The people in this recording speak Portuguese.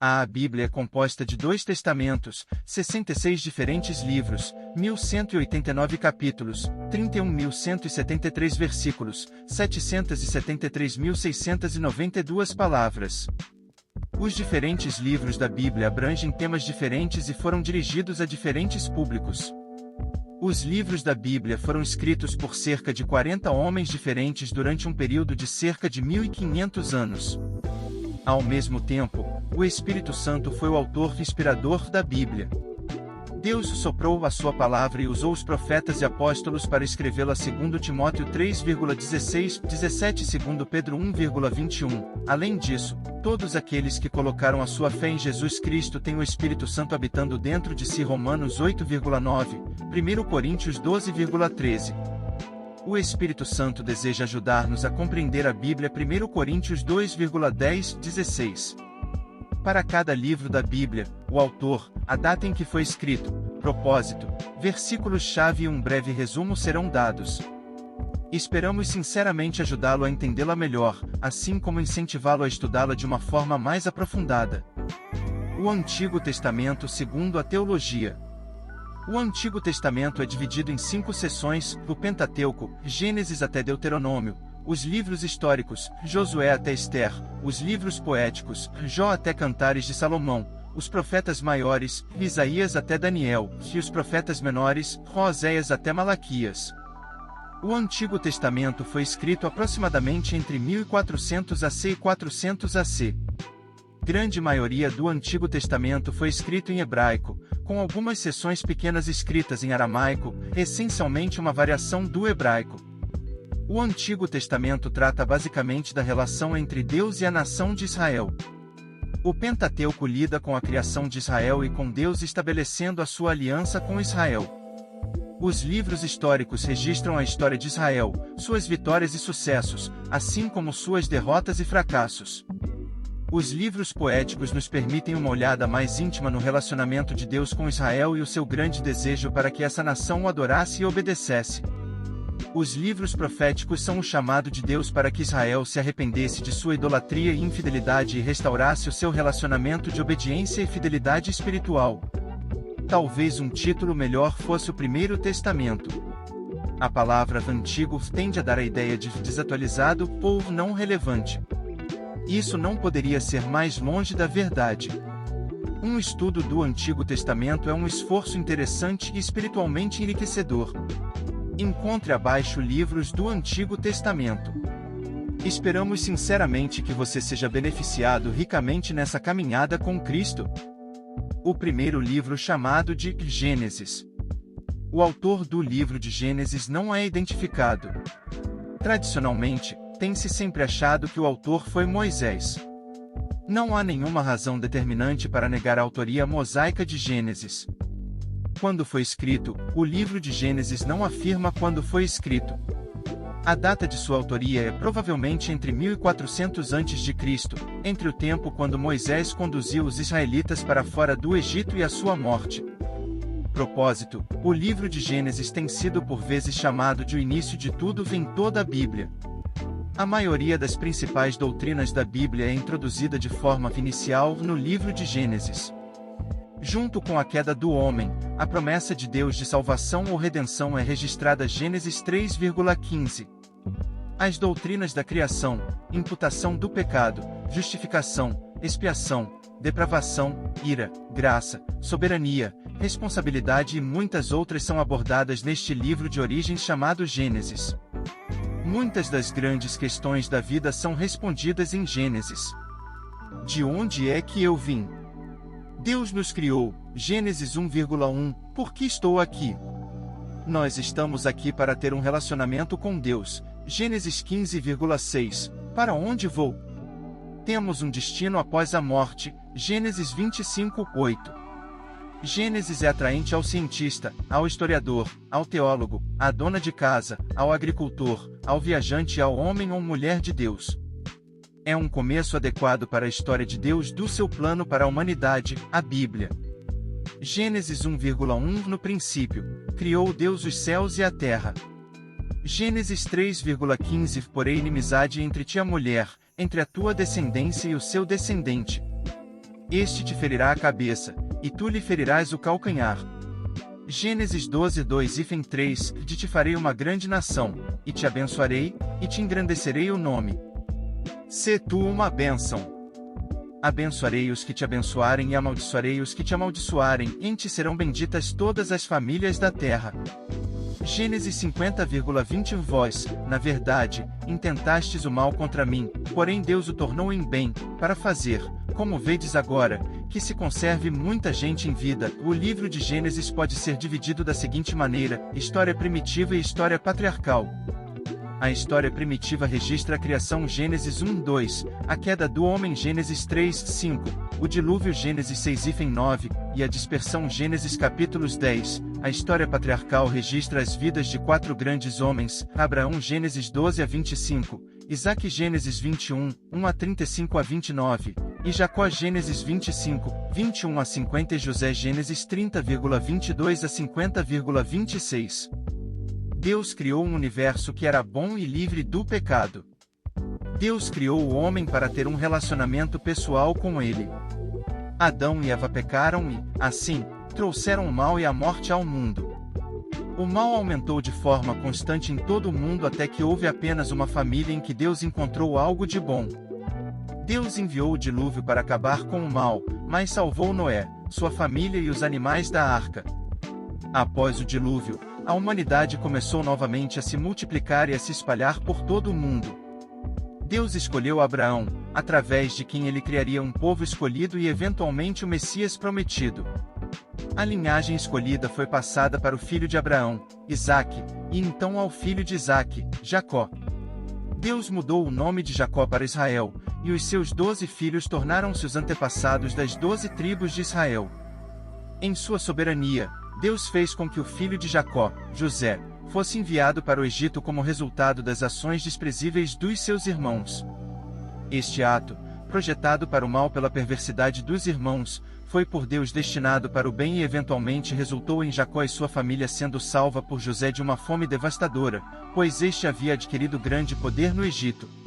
A Bíblia é composta de 2 testamentos, 66 diferentes livros, 1.189 capítulos, 31.173 versículos, 773.692 palavras. Os diferentes livros da Bíblia abrangem temas diferentes e foram dirigidos a diferentes públicos. Os livros da Bíblia foram escritos por cerca de 40 homens diferentes durante um período de cerca de 1.500 anos. Ao mesmo tempo, o Espírito Santo foi o autor inspirador da Bíblia. Deus soprou a sua palavra e usou os profetas e apóstolos para escrevê-la segundo Timóteo 3,16, 17 segundo Pedro 1,21. Além disso, todos aqueles que colocaram a sua fé em Jesus Cristo têm o Espírito Santo habitando dentro de si. Romanos 8,9, 1 Coríntios 12,13. O Espírito Santo deseja ajudar-nos a compreender a Bíblia. 1 Coríntios 2,10, 16. Para cada livro da Bíblia, o autor, a data em que foi escrito, propósito, versículos-chave e um breve resumo serão dados. Esperamos sinceramente ajudá-lo a entendê-la melhor, assim como incentivá-lo a estudá-la de uma forma mais aprofundada. O Antigo Testamento segundo a teologia. O Antigo Testamento é dividido em 5 seções: o Pentateuco, Gênesis até Deuteronômio; os livros históricos, Josué até Ester; os livros poéticos, Jó até Cantares de Salomão; os profetas maiores, Isaías até Daniel; e os profetas menores, Oséias até Malaquias. O Antigo Testamento foi escrito aproximadamente entre 1400 AC e 400 AC. Grande maioria do Antigo Testamento foi escrito em hebraico, com algumas seções pequenas escritas em aramaico, essencialmente uma variação do hebraico. O Antigo Testamento trata basicamente da relação entre Deus e a nação de Israel. O Pentateuco lida com a criação de Israel e com Deus estabelecendo a sua aliança com Israel. Os livros históricos registram a história de Israel, suas vitórias e sucessos, assim como suas derrotas e fracassos. Os livros poéticos nos permitem uma olhada mais íntima no relacionamento de Deus com Israel e o seu grande desejo para que essa nação o adorasse e obedecesse. Os livros proféticos são o chamado de Deus para que Israel se arrependesse de sua idolatria e infidelidade e restaurasse o seu relacionamento de obediência e fidelidade espiritual. Talvez um título melhor fosse o Primeiro Testamento. A palavra antigo tende a dar a ideia de desatualizado ou não relevante. Isso não poderia ser mais longe da verdade. Um estudo do Antigo Testamento é um esforço interessante e espiritualmente enriquecedor. Encontre abaixo livros do Antigo Testamento. Esperamos sinceramente que você seja beneficiado ricamente nessa caminhada com Cristo. O primeiro livro chamado de Gênesis. O autor do livro de Gênesis não é identificado. Tradicionalmente, tem-se sempre achado que o autor foi Moisés. Não há nenhuma razão determinante para negar a autoria mosaica de Gênesis. Quando foi escrito, o livro de Gênesis não afirma quando foi escrito. A data de sua autoria é provavelmente entre 1400 a.C., entre o tempo quando Moisés conduziu os israelitas para fora do Egito e a sua morte. Propósito: o livro de Gênesis tem sido por vezes chamado de o início de tudo em toda a Bíblia. A maioria das principais doutrinas da Bíblia é introduzida de forma inicial no livro de Gênesis. Junto com a queda do homem, a promessa de Deus de salvação ou redenção é registrada Gênesis 3,15. As doutrinas da criação, imputação do pecado, justificação, expiação, depravação, ira, graça, soberania, responsabilidade e muitas outras são abordadas neste livro de origens chamado Gênesis. Muitas das grandes questões da vida são respondidas em Gênesis. De onde é que eu vim? Deus nos criou, Gênesis 1,1, por que estou aqui? Nós estamos aqui para ter um relacionamento com Deus, Gênesis 15,6, para onde vou? Temos um destino após a morte, Gênesis 25,8. Gênesis é atraente ao cientista, ao historiador, ao teólogo, à dona de casa, ao agricultor, ao viajante e ao homem ou mulher de Deus. É um começo adequado para a história de Deus do seu plano para a humanidade, a Bíblia. Gênesis 1,1 No princípio, criou Deus os céus e a terra. Gênesis 3,15 Porém inimizade entre ti e a mulher, entre a tua descendência e o seu descendente. Este te ferirá a cabeça, e tu lhe ferirás o calcanhar. Gênesis 12:2-3 De te farei uma grande nação, e te abençoarei, e te engrandecerei o nome. Sê tu uma bênção. Abençoarei os que te abençoarem e amaldiçoarei os que te amaldiçoarem, em ti serão benditas todas as famílias da terra. Gênesis 50:21 Vós, na verdade, intentastes o mal contra mim, porém Deus o tornou em bem, para fazer, como vedes agora, que se conserve muita gente em vida. O livro de Gênesis pode ser dividido da seguinte maneira: história primitiva e história patriarcal. A história primitiva registra a criação Gênesis 1:2, a queda do homem Gênesis 3:5, o dilúvio Gênesis 6:9, e a dispersão Gênesis capítulos 10. A história patriarcal registra as vidas de 4 grandes homens: Abraão Gênesis 12:25, Isaque Gênesis 21, 1-35-29, e Jacó Gênesis 25, 21-50 e José Gênesis 30:22-50,26. Deus criou um universo que era bom e livre do pecado. Deus criou o homem para ter um relacionamento pessoal com ele. Adão e Eva pecaram e, assim, trouxeram o mal e a morte ao mundo. O mal aumentou de forma constante em todo o mundo até que houve apenas uma família em que Deus encontrou algo de bom. Deus enviou o dilúvio para acabar com o mal, mas salvou Noé, sua família e os animais da arca. Após o dilúvio, a humanidade começou novamente a se multiplicar e a se espalhar por todo o mundo. Deus escolheu Abraão, através de quem ele criaria um povo escolhido e eventualmente o Messias prometido. A linhagem escolhida foi passada para o filho de Abraão, Isaque, e então ao filho de Isaque, Jacó. Deus mudou o nome de Jacó para Israel, e os seus 12 filhos tornaram-se os antepassados das 12 tribos de Israel. Em sua soberania, Deus fez com que o filho de Jacó, José, fosse enviado para o Egito como resultado das ações desprezíveis dos seus irmãos. Este ato, projetado para o mal pela perversidade dos irmãos, foi por Deus destinado para o bem e eventualmente resultou em Jacó e sua família sendo salva por José de uma fome devastadora, pois este havia adquirido grande poder no Egito.